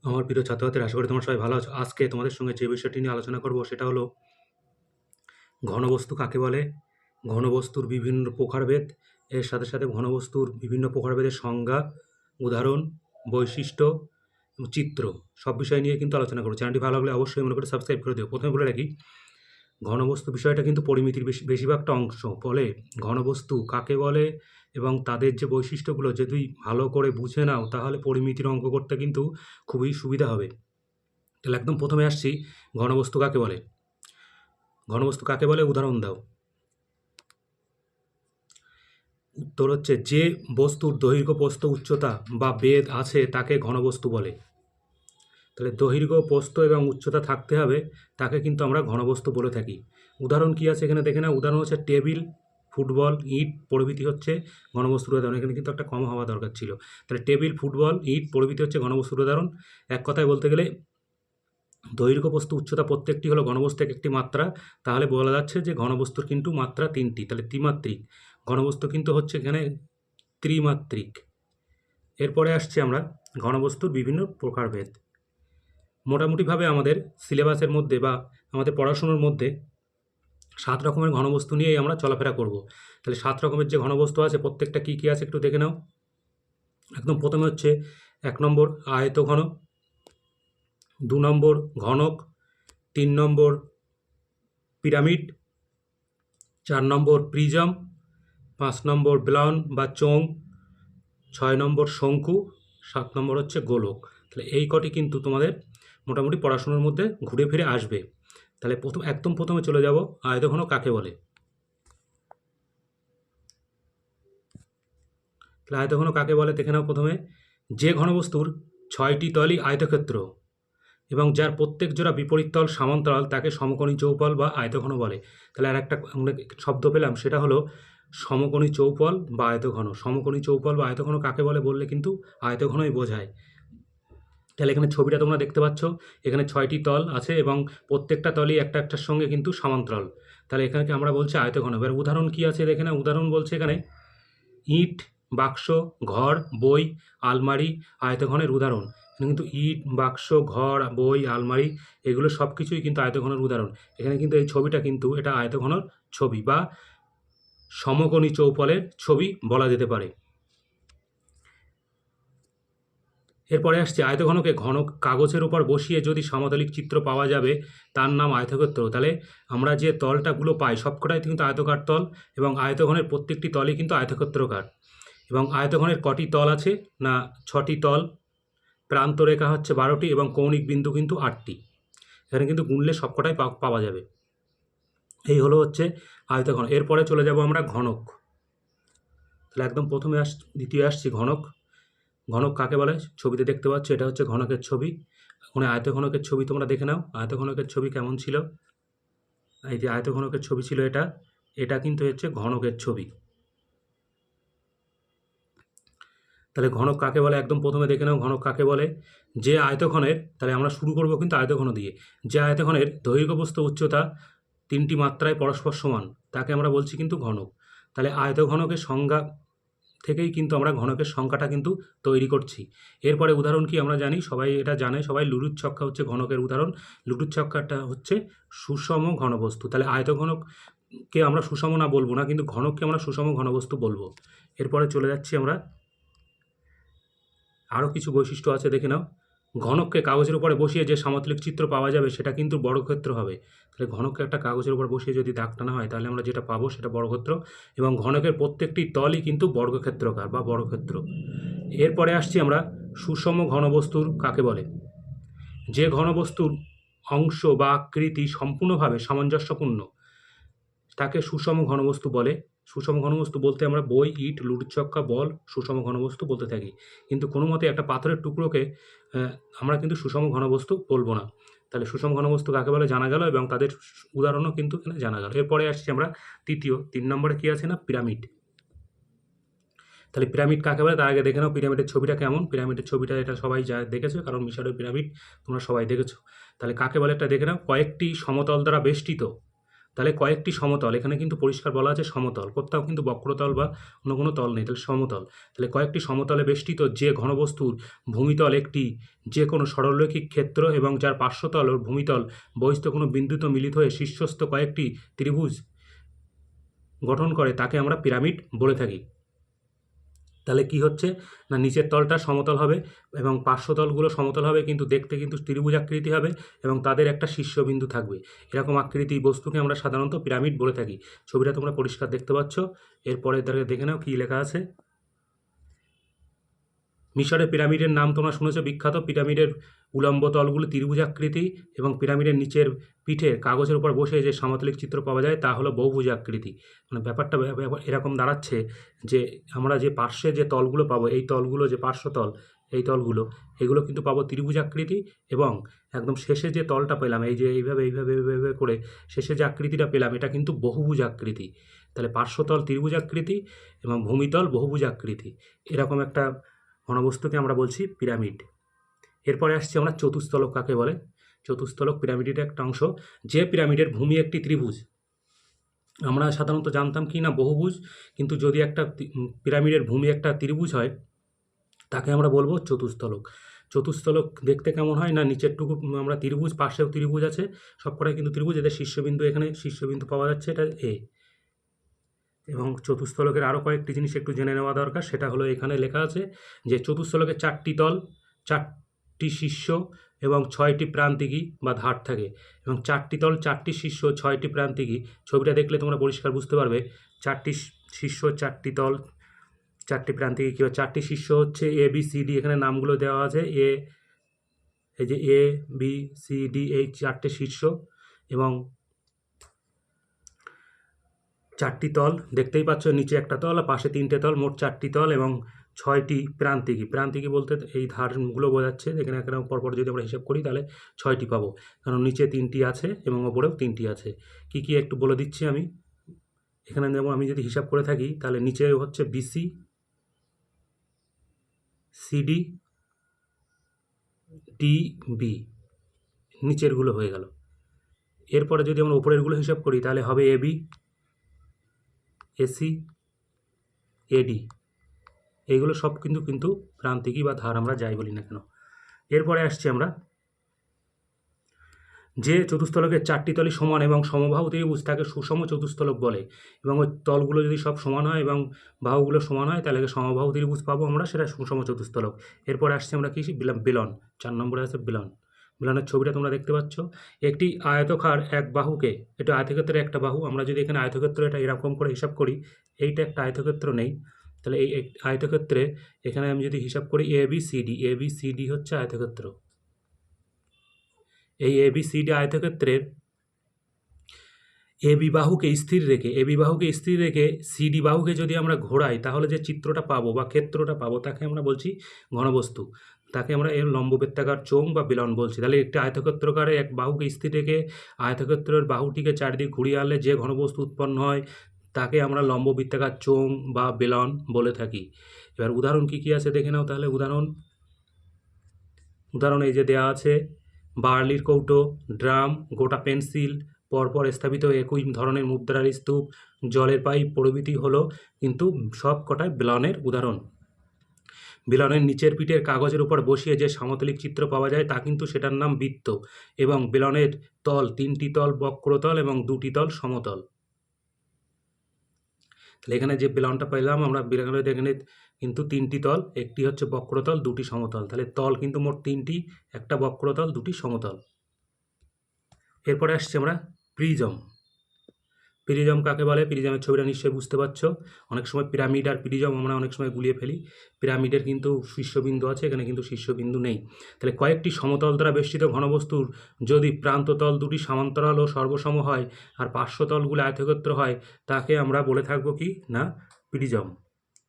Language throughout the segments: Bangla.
আমার প্রিয় ছাত্রছাত্রীরা, আশা করি তোমরা সবাই ভালো আছো। আজকে তোমাদের সঙ্গে যে বিষয়টি নিয়ে আলোচনা করব সেটা হলো ঘনবস্তু কাকে বলে, ঘনবস্তুর বিভিন্ন প্রকারভেদ, এর সাথে সাথে ঘনবস্তুর বিভিন্ন প্রকারভেদের সংজ্ঞা, উদাহরণ, বৈশিষ্ট্য এবং চিত্র সব বিষয় নিয়ে কিন্তু আলোচনা করব। চ্যানেলটি ভালো লাগলে অবশ্যই মনে করে সাবস্ক্রাইব করে দিও। প্রথমে বলে রাখি, ঘনবস্তু বিষয়টা কিন্তু পরিমিতির বেশিরভাগটা অংশ। ফলে ঘনবস্তু কাকে বলে এবং তাদের যে বৈশিষ্ট্যগুলো যদি ভালো করে বুঝে নাও তাহলে পরিমিতির অঙ্ক করতে কিন্তু খুবই সুবিধা হবে। তাহলে একদম প্রথমে আসছি, ঘনবস্তু কাকে বলে। ঘনবস্তু কাকে বলে উদাহরণ দাও। উত্তর হচ্ছে, যে বস্তুর দৈর্ঘ্য প্রস্থ উচ্চতা বা বেধ আছে তাকে ঘনবস্তু বলে। তাহলে দৈর্ঘ্য প্রস্থ এবং উচ্চতা থাকতে হবে, তাকে কিন্তু আমরা ঘনবস্তু বলে থাকি। উদাহরণ কি আছে এখানে দেখে না। উদাহরণ হচ্ছে টেবিল, ফুটবল, ইট প্রভৃতি হচ্ছে ঘনবস্তুর উদাহরণ। এখানে কিন্তু একটা কম হওয়া দরকার ছিল। তাহলে টেবিল, ফুটবল, ইট প্রভৃতি হচ্ছে ঘনবস্তুর উদাহরণ। এক কথায় বলতে গেলে দৈর্ঘ্য প্রস্থ উচ্চতা প্রত্যেকটি হলো ঘনবস্তুর একটি মাত্রা। তাহলে বলা যাচ্ছে যে ঘনবস্তুর কিন্তু মাত্রা তিনটি। তাহলে ত্রিমাত্রিক ঘনবস্তু কিন্তু হচ্ছে এখানে ত্রিমাত্রিক। এরপরে আসছি আমরা ঘনবস্তুর বিভিন্ন প্রকারভেদ। মোটামুটিভাবে আমাদের সিলেবাসের মধ্যে বা আমাদের পড়াশুনোর মধ্যে 7 রকমের ঘনবস্তু নিয়েই আমরা চলাফেরা করব। তাহলে 7 রকমের যে ঘনবস্তু আছে প্রত্যেকটা কী কী আছে একটু দেখে নাও। একদম প্রথমে হচ্ছে 1 নম্বর আয়তঘন, 2 নম্বর ঘনক, 3 নম্বর পিরামিড, 4 নম্বর প্রিজম, 5 নম্বর ব্লাউন বা চোং, 6 নম্বর শঙ্কু, 7 নম্বর হচ্ছে গোলক। তাহলে এই কটি কিন্তু তোমাদের মোটামুটি পড়াশোনার মধ্যে ঘুরে ফিরে আসবে। তাহলে একদম প্রথমে চলে যাব, আয়তঘন কাকে বলে। তাহলে আয়তঘন কাকে বলে দেখে নাও প্রথমে। যে ঘনবস্তুর 6টি তলই আয়তক্ষেত্র এবং যার প্রত্যেক জোড়া বিপরীত তল সমান্তরাল তাকে সমকোণী চৌপল বা আয়তঘন বলে। তাহলে আর একটা আমরা শব্দ পেলাম, সেটা হলো সমকোণী চৌপল বা আয়তঘন। সমকোণী চৌপল বা আয়তঘন কাকে বলে বললে কিন্তু আয়তঘনই বোঝায়। তাহলে এখানে ছবিটা তোমরা দেখতে পাচ্ছ, এখানে 6টি তল আছে এবং প্রত্যেকটা তলই একটা একটার সঙ্গে কিন্তু সমান্তরাল। তাহলে এখানে আমরা বলছি আয়তঘন। এবার উদাহরণ কি আছে দেখে না। উদাহরণ বলছে এখানে ইট, বাক্স, ঘর, বই, আলমারি আয়তঘনের উদাহরণ। এখানে কিন্তু ইট, বাক্স, ঘর, বই, আলমারি এগুলো সব কিছুই কিন্তু আয়তঘনের উদাহরণ। এখানে কিন্তু এই ছবিটা কিন্তু এটা আয়তঘনের ছবি বা সমকোণী চৌপলের ছবি বলা যেতে পারে। এরপরে আসছে আয়তঘনকে ঘনক কাগজের উপর বসিয়ে যদি সমতলিক চিত্র পাওয়া যাবে তার নাম আয়তক্ষেত্র। তাহলে আমরা যে তলটাগুলো পাই সবকটাই কিন্তু আয়তকার তল এবং আয়তঘনের প্রত্যেকটি তলই কিন্তু আয়তক্ষেত্রকার। এবং আয়তঘনের কটি তল আছে না, 6টি তল, প্রান্তরেখা হচ্ছে 12টি এবং কৌণিক বিন্দু কিন্তু 8টি। এখানে কিন্তু গুনলে সবকটাই পাওয়া যাবে। এই হলো হচ্ছে আয়তঘন। এরপরে চলে যাব আমরা ঘনক। তাহলে একদম প্রথমে দ্বিতীয় আসছি ঘনক। ঘনক কাকে বলে ছবিতে দেখতে পাচ্ছ, এটা হচ্ছে ঘনকের ছবি। ওখানে আয়তঘনকের ছবি তোমরা দেখে নাও। আয়তঘনকের ছবি কেমন ছিল, এই যে আয়তঘনকের ছবি ছিল এটা, এটা কিন্তু হচ্ছে ঘনকের ছবি। তাহলে ঘনক কাকে বলে একদম প্রথমে দেখে নাও। ঘনক কাকে বলে, যে আয়তঘনের, তাহলে আমরা শুরু করব কিন্তু আয়তঘন দিয়ে, যে আয়তঘনের দৈর্ঘ্য প্রস্থ উচ্চতা 3টি মাত্রায় পরস্পর সমান তাকে আমরা বলছি কিন্তু ঘনক। তাহলে আয়তঘনকের সংজ্ঞা থেকেই কিন্তু আমরা ঘনকের সংখ্যাটা কিন্তু তৈরি করছি। এরপরে উদাহরণ কি আমরা জানি, সবাই এটা জানে, সবাই লুডুর ছক্কা হচ্ছে ঘনকের উদাহরণ। লুডুর ছক্কাটা হচ্ছে সুষম ঘনবস্তু। তাহলে আয়তঘনককে আমরা সুষম না বলবো না, কিন্তু ঘনককে আমরা সুষম ঘনবস্তু বলবো। এরপরে চলে যাচ্ছি আমরা, আরও কিছু বৈশিষ্ট্য আছে দেখে নাও। ঘনককে কাগজের উপরে বসিয়ে যে সমতলিক চিত্র পাওয়া যাবে সেটা কিন্তু বর্গক্ষেত্র হবে। তাহলে ঘনককে একটা কাগজের উপর বসিয়ে যদি দাগ টানা হয় তাহলে আমরা যেটা পাবো সেটা বর্গক্ষেত্র এবং ঘনকের প্রত্যেকটি তলই কিন্তু বর্গক্ষেত্রকার বা বর্গক্ষেত্র। এরপরে আসছি আমরা সুষম ঘনবস্তুর কাকে বলে। যে ঘনবস্তুর অংশ বা আকৃতি সম্পূর্ণভাবে সামঞ্জস্যপূর্ণ তাকে সুষম ঘনবস্তু বলে। সুষম ঘনবস্তু বলতে আমরা বই, ইট, লুডুর ছক্কা, বল সুষম ঘনবস্তু বলতে থাকি। কিন্তু কোনো মতে একটা পাথরের টুকরোকে আমরা কিন্তু সুষম ঘনবস্তু বলবো না। তাহলে সুষম ঘনবস্তু কাকে বলে জানা গেল এবং তাদের উদাহরণও কিন্তু এখানে জানা গেল। এরপরে আসছি আমরা 3 নম্বরে কী আছে না, পিরামিড। তাহলে পিরামিড কাকে বলে তার আগে দেখে নাও পিরামিডের ছবিটা কেমন। পিরামিডের ছবিটা এটা সবাই যা দেখেছো, কারণ মিশরের পিরামিড তোমরা সবাই দেখেছো। তাহলে কাকে বলে একটা দেখে নাও, কয়েকটি সমতল দ্বারা বেষ্টিত তাহলে কয়েকটি সমতল, এখানে কিন্তু পরিষ্কার বলা আছে সমতল, কোথাও কিন্তু বক্রতল বা অন্য কোনো তল নেই, তাহলে সমতল। তাহলে কয়েকটি সমতলে বেষ্টিত যে ঘনবস্তুর ভূমিতল একটি যে কোনো সরলরৈখিক ক্ষেত্র এবং যার পার্শ্বতল ও ভূমিতল বহিস্থ কোনো বিন্দুতে মিলিত হয়ে শীর্ষস্থ কয়েকটি ত্রিভুজ গঠন করে তাকে আমরা পিরামিড বলে থাকি। তাহলে কি হচ্ছে না, নিচের তলটা সমতল হবে এবং পার্শ্বতলগুলো সমতল হবে, কিন্তু দেখতে কিন্তু ত্রিভুজ আকৃতি হবে এবং তাদের একটা শীর্ষবিন্দু থাকবে। এরকম আকৃতি বস্তুকে আমরা সাধারণত পিরামিড বলে থাকি। ছবিটা তোমরা পরিষ্কার দেখতে পাচ্ছ। এরপরে দেখে নাও কী লেখা আছে। মিশরের পিরামিডের নাম তোমরা শুনেছো, বিখ্যাত। পিরামিডের উলম্ব তলগুলো ত্রিভুজ আকৃতি এবং পিরামিডের নিচের পিঠে কাগজের উপর বসে যে সামতলিক চিত্র পাওয়া যায় তা হলো বহুভুজ আকৃতি। মানে ব্যাপারটা এরকম দাঁড়াচ্ছে যে আমরা যে পার্শ্বে যে তলগুলো পাবো, এই তলগুলো যে পার্শ্বতল, এই তলগুলো এগুলো কিন্তু পাবো ত্রিভুজ আকৃতি, এবং একদম শেষে যে তলটা পেলাম এই যে এইভাবে এইভাবে এইভাবে করে শেষে যে আকৃতিটা পেলাম এটা কিন্তু বহুভুজ আকৃতি। তাহলে পার্শ্বতল ত্রিভুজ আকৃতি এবং ভূমিতল বহুভুজ আকৃতি, এরকম একটা ঘনবস্তুকে আমরা বলছি পিরামিড। এরপরে আসছি আমরা চতুস্তলক কাকে বলে। চতুস্তলক পিরামিডের একটা অংশ। যে পিরামিডের ভূমি একটি ত্রিভুজ, আমরা সাধারণত জানতাম কি না বহুভুজ, কিন্তু যদি একটা পিরামিডের ভূমি একটা ত্রিভুজ হয় তাকে আমরা বলবো চতুস্তলক। চতুস্তলক দেখতে কেমন হয় না, নিচেরটুকু আমরা ত্রিভুজ, পাশেও ত্রিভুজ আছে, সবকটাই কিন্তু ত্রিভুজ, এদের শীর্ষবিন্দু, এখানে শীর্ষবিন্দু পাওয়া যাচ্ছে, এটা এ। এবং চতুস্তলকের আরও কয়েকটি জিনিস একটু জেনে নেওয়া দরকার, সেটা হলো এখানে লেখা আছে যে চতুস্তলকের 4টি তল, 4টি শীর্ষ এবং 6টি প্রান্তিকী বা ধার থাকে, এবং 4টি তল, 4টি শীর্ষ, 6টি প্রান্তিকী। ছবিটা দেখলে তোমরা পরিষ্কার বুঝতে পারবে। 4টি শীর্ষ, 4টি তল, 4টি প্রান্তিকী কী হয়। 4টি শীর্ষ হচ্ছে এ বি সি ডি, এখানে নামগুলো দেওয়া আছে, এই যে এ বি সি ডি, এই 4টে শীর্ষ, এবং 4টি তল দেখতেই পাচ্ছ, নিচে একটা তল আর পাশে 3টে তল, মোট 4টি তল এবং 6টি প্রান্তিকী। প্রান্তিকী বলতে এই ধারগুলো বোঝাচ্ছে, এখানে এখানে পরপর যদি আমরা হিসাব করি তাহলে 6টি পাবো, কারণ নিচে 3টি আছে এবং ওপরেও 3টি আছে। কি কি একটু বলে দিচ্ছি আমি। এখানে যেমন আমি যদি হিসাব করে থাকি তাহলে নিচে হচ্ছে বিসি, সিডি, ডিবি, নিচেরগুলো হয়ে গেল। এরপরে যদি আমরা ওপরেরগুলো হিসাব করি তাহলে হবে এবি, এসি, এডি, এইগুলো সব কিন্তু প্রান্তিকী বা ধার আমরা যাই বলি না কেন। এরপরে আসছি আমরা যে চতুস্তলকের 4টি তলই সমান এবং সমবাহু ত্রিভুজ তাকে সুষম চতুস্তলক বলে, এবং ওই তলগুলো যদি সব সমান হয় এবং বাহুগুলো সমান হয় তাহলে সমবাহু ত্রিভুজ পাবো আমরা, সেটা সুষম চতুস্তলক। এরপরে আসছি আমরা কি বেলন। 4 নম্বরে আছে বেলন। বেলনের ছবিটা তোমরা দেখতে পাচ্ছ। একটি আয়তকার এক বাহুকে, এটা আয়তক্ষেত্রের একটা বাহু, আমরা যদি এখানে আয়তক্ষেত্র এটা এরকম করে হিসাব করি, এইটা একটা আয়তক্ষেত্র নেই, তাহলে এই আয়তক্ষেত্রে এখানে আমি যদি হিসাব করি এ বি সি ডি হচ্ছে আয়তক্ষেত্র। এই এ বি সি ডি আয়তক্ষেত্রের এ বি বাহুকে স্থির রেখে সিডি বাহুকে যদি আমরা ঘোরাই তাহলে যে চিত্রটা পাবো বা ক্ষেত্রটা পাবো তাকে আমরা বলছি ঘনবস্তু। তাকে আমরা এর লম্ববৃত্তাকার চোঙ বা বেলন বলছি। তাহলে একটি আয়তক্ষেত্রকারে এক বাহুকে স্থির রেখে আয়তক্ষেত্রের বাহুটিকে চারিদিকে ঘুরিয়ে আনলে যে ঘনবস্তু উৎপন্ন হয় তাকে আমরা লম্ববৃত্তাকার চোঙ বা বেলন বলে থাকি। এবার উদাহরণ কী কী আছে দেখে নাও তাহলে। উদাহরণ এই যে দেওয়া আছে, বার্লির কৌটো, ড্রাম, গোটা পেন্সিল, পরপর স্থাপিত একই ধরনের মুদ্রার স্তূপ, জলের পাইপ প্রভৃতি হলো কিন্তু সব কটায় বেলনের উদাহরণ। বেলনের নিচের পিঠের কাগজের উপর বসিয়ে যে সামতলিক চিত্র পাওয়া যায় তা কিন্তু সেটার নাম বৃত্ত, এবং বেলনের তল 3টি তল বক্রতল এবং 2টি তল সমতল। তাহলে এখানে যে বেলনটা পেলাম আমরা, বেলনের এখানে কিন্তু 3টি তল, একটি হচ্ছে বক্রতল, 2টি সমতল। তাহলে তল কিন্তু মোট 3টি, একটা বক্রতল, 2টি সমতল। এরপরে আসছি আমরা প্রিজম। প্রিজম কাকে বলে? প্রিজমের ছবিটা নিশ্চয়ই বুঝতে পারছো। অনেক সময় পিরামিড আর প্রিজম আমরা অনেক সময় গুলিয়ে ফেলি। পিরামিডের কিন্তু শীর্ষবিন্দু আছে, এখানে কিন্তু শীর্ষবিন্দু নেই। তাহলে কয়েকটি সমতল দ্বারা বেষ্টিত ঘনবস্তুর যদি প্রান্ততল 2টি সমান্তরাল ও সর্বসম হয় আর পার্শ্বতলগুলো আয়তক্ষেত্র হয় তাকে আমরা বলে থাকবো কি না প্রিজম।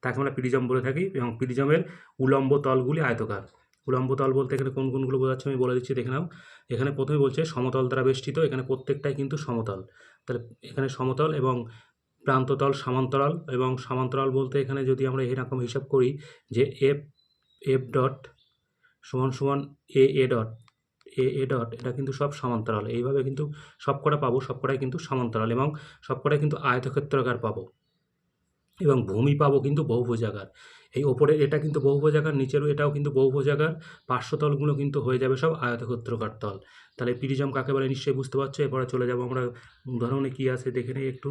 তাকে আমরা প্রিজম বলে থাকি, এবং প্রিজমের উলম্ব তলগুলি আয়তকার। উলম্ব তল বলতে এখানে কোন কোনগুলো বোঝাচ্ছে আমি বলে দিচ্ছি, দেখে নাও। এখানে প্রথমে বলছে সমতল দ্বারা বেষ্টিত, এখানে প্রত্যেকটাই কিন্তু সমতল। তাহলে এখানে সমতল এবং প্রান্ততল সমান্তরাল, এবং সমান্তরাল বলতে এখানে যদি আমরা এরকম হিসাব করি যে এফ ডট সমান সমান এ ডট, এ ডট এটা কিন্তু সব সমান্তরাল, এইভাবে কিন্তু সবকটা পাবো, সবকটাই কিন্তু সমান্তরাল এবং সবকটাই কিন্তু আয়তক্ষেত্রাকার পাবো এবং ভূমি পাবো কিন্তু বহুভুজাকার। এই ওপরের এটা কিন্তু বহুভুজাকার, নিচেরও এটাও কিন্তু বহুভুজাকার, পার্শ্বতলগুলো কিন্তু হয়ে যাবে সব আয়তক্ষেত্রাকার তল। তাহলে প্রিজম কাকে বলে নিশ্চয়ই বুঝতে পারছো। এরপরে চলে যাব আমরা উদাহরণে কী আছে দেখে নিই একটু।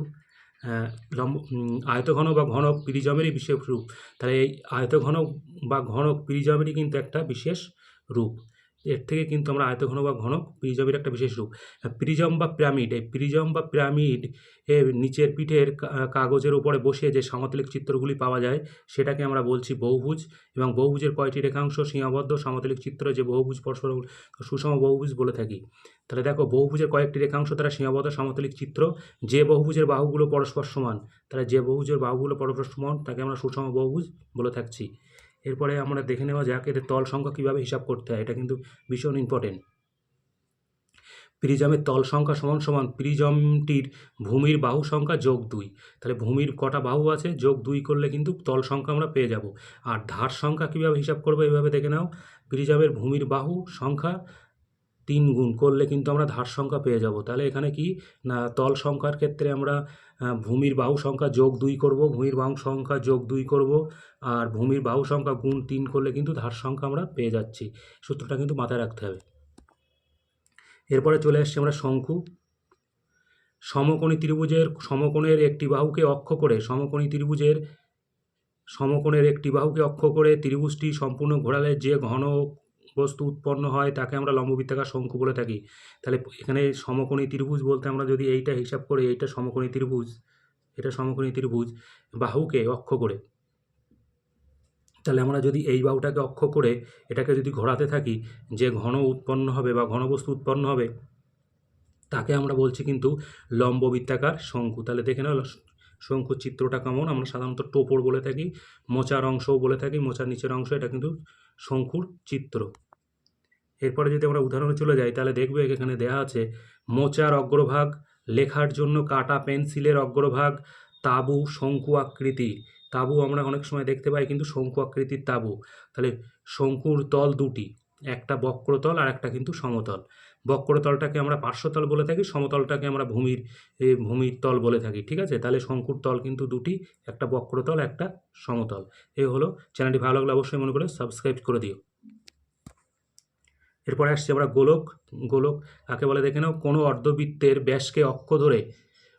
আয়তঘন বা ঘনক প্রিজমেরই বিশেষ রূপ। তাহলে এই আয়তঘনক বা ঘনক প্রিজমেরই কিন্তু একটা বিশেষ রূপ। এর থেকে কিন্তু আমরা আয়তঘন বা ঘনক প্রিজমের একটা বিশেষ রূপ। প্রিজম বা পিরামিড, এই প্রিজম বা পিরামিড এর নিচের পিঠের কাগজের উপরে বসিয়ে যে সমতলিক চিত্রগুলি পাওয়া যায় সেটাকে আমরা বলছি বহুভুজ। এবং বহুভুজের কয়টি রেখাংশ সীমাবদ্ধ সমতলিক চিত্র যে বহুভুজ পরস্পর সুষম বহুভুজ বলে থাকি। তাহলে দেখো বহুভুজের কয়েকটি রেখাংশ দ্বারা সীমাবদ্ধ সমতলিক চিত্র, যে বহুভুজের বাহুগুলো পরস্পর সমান, তাহলে যে বহুভুজের বাহুগুলো পরস্পর সমান তাকে আমরা সুষম বহুভুজ বলে থাকছি। এরপরে আমরা দেখে নেওয়া যাক এদের তল সংখ্যা কীভাবে হিসাব করতে হয়, এটা কিন্তু ভীষণ ইম্পর্টেন্ট। প্রিজমের তল সংখ্যা সমান সমান প্রিজমটির ভূমির বাহু সংখ্যা যোগ 2। তাহলে ভূমির কটা বাহু আছে যোগ 2 করলে কিন্তু তল সংখ্যা আমরা পেয়ে যাব। আর ধার সংখ্যা কীভাবে হিসাব করবো এইভাবে দেখে নাও। প্রিজমের ভূমির বাহু সংখ্যা 3 গুণ করলে কিন্তু আমরা ধার সংখ্যা পেয়ে যাব। তাহলে এখানে কি না, তল সংখ্যার ক্ষেত্রে আমরা ভূমির বাহু সংখ্যা যোগ 2 করব, ভূমির বাহু সংখ্যা যোগ 2 করব, আর ভূমির বাহু সংখ্যা গুণ 3 করলে কিন্তু ধার সংখ্যা আমরা পেয়ে যাচ্ছি। সূত্রটা কিন্তু মাথায় রাখতে হবে। এরপরে চলে আসছি আমরা শঙ্কু। সমকোণী ত্রিভুজের সমকোণের একটি বাহুকে অক্ষ করে সমকোণের একটি বাহুকে অক্ষ করে ত্রিভুজটি সম্পূর্ণ ঘোরালে যে ঘন বস্তু উৎপন্ন হয় তাকে আমরা লম্ববৃত্তাকার শঙ্কু বলে থাকি। তাহলে এখানে সমকোণী ত্রিভুজ বলতে আমরা যদি এইটা হিসাব করি, এইটা সমকোণী ত্রিভুজ, এটা সমকোণী ত্রিভুজ বাহুকে অক্ষ করে, তাহলে আমরা যদি এই বাহুটাকে অক্ষ করে এটাকে যদি ঘোরাতে থাকি, যে ঘন উৎপন্ন হবে বা ঘনবস্তু উৎপন্ন হবে তাকে আমরা বলছি কিন্তু লম্ববৃত্তাকার শঙ্কু। তাহলে দেখে নাও শঙ্কুর চিত্রটা কেমন। আমরা সাধারণত টোপর বলে থাকি, মোচার অংশও বলে থাকি, মোচার নিচের অংশ, এটা কিন্তু শঙ্কুর চিত্র। এরপরে যদি আমরা উদাহরণে চলে যাই তাহলে দেখবে এখানে দেয়া আছে মোচার অগ্রভাগ, লেখার জন্য কাটা পেন্সিলের অগ্রভাগ, তাঁবু শঙ্কু আকৃতির। তাঁবু আমরা অনেক সময় দেখতে পাই কিন্তু শঙ্কু আকৃতির তাঁবু। তাহলে শঙ্কুর তল দুটি, একটা বক্রতল আর একটা কিন্তু সমতল। বক্রতলটাকে আমরা পার্শ্বতল বলে থাকি, সমতলটাকে আমরা ভূমির তল বলে থাকি। ঠিক আছে, তাহলে শঙ্কুর তল কিন্তু দুটি, একটা বক্রতল একটা সমতল। এই হলো। চ্যানেলটি ভালো লাগলে অবশ্যই মনে করে সাবস্ক্রাইব করে দিও। এরপরে আসছি আমরা গোলক। গোলক কাকে বলে দেখে নাও। কোনো অর্ধবৃত্তের ব্যাসকে অক্ষ ধরে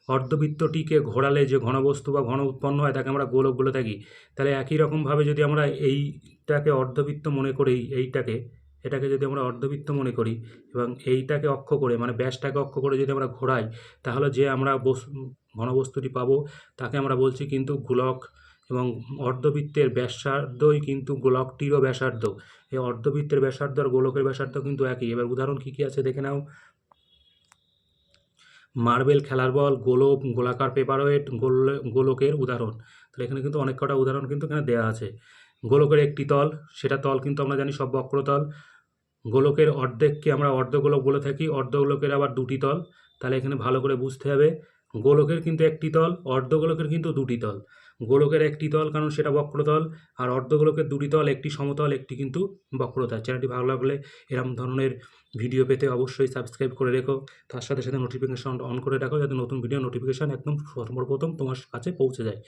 অর্ধবৃত্তটিকে ঘোরালে যে ঘনবস্তু বা ঘন উৎপন্ন হয় তাকে আমরা গোলক বলে থাকি। তাহলে একই রকমভাবে যদি আমরা এইটাকে অর্ধবৃত্ত মনে করি, এটাকে যদি আমরা অর্ধবৃত্ত মনে করি এবং এইটাকে অক্ষ করে মানে ব্যাসটাকে অক্ষ করে যদি আমরা ঘোরাই, তাহলে যে আমরা ঘনবস্তুটি পাবো তাকে আমরা বলছি কিন্তু গোলক। এবং অর্ধবৃত্তের ব্যাসার্ধই কিন্তু গোলকটিরও ব্যাসার্ধ। এই অর্ধবৃত্তের ব্যাসার্ধ আর গোলকের ব্যাসার্ধ কিন্তু একই। এবার উদাহরণ কী কী আছে দেখে নাও। মার্বেল খেলার বল, গোলক, গোলাকার পেপারওয়েট, গোলকের উদাহরণ। তাহলে এখানে কিন্তু অনেক কটা উদাহরণ কিন্তু এখানে দেওয়া আছে। গোলকের একটি তল, সেটা তল কিন্তু আমরা জানি সব বক্রতল। গোলকের অর্ধেককে আমরা অর্ধগোলক বলে থাকি, অর্ধগোলকের আবার দুটি তল। তাহলে এখানে ভালো করে বুঝতে হবে, গোলকের কিন্তু একটি তল, অর্ধগোলকের কিন্তু দুটি তল। গোলকের একটি তল কারণ সেটা বক্রতল, আর অর্ধগোলকের দুটি তল, একটি সমতল একটি কিন্তু বক্রতল। চ্যানেলটি ভালো লাগলে এরকম ধরনের ভিডিও পেতে অবশ্যই সাবস্ক্রাইব করে রেখো, তার সাথে সাথে নোটিফিকেশন অন করে রাখো যাতে নতুন ভিডিও নোটিফিকেশান একদম সর্বপ্রথম তোমার কাছে পৌঁছে যায়।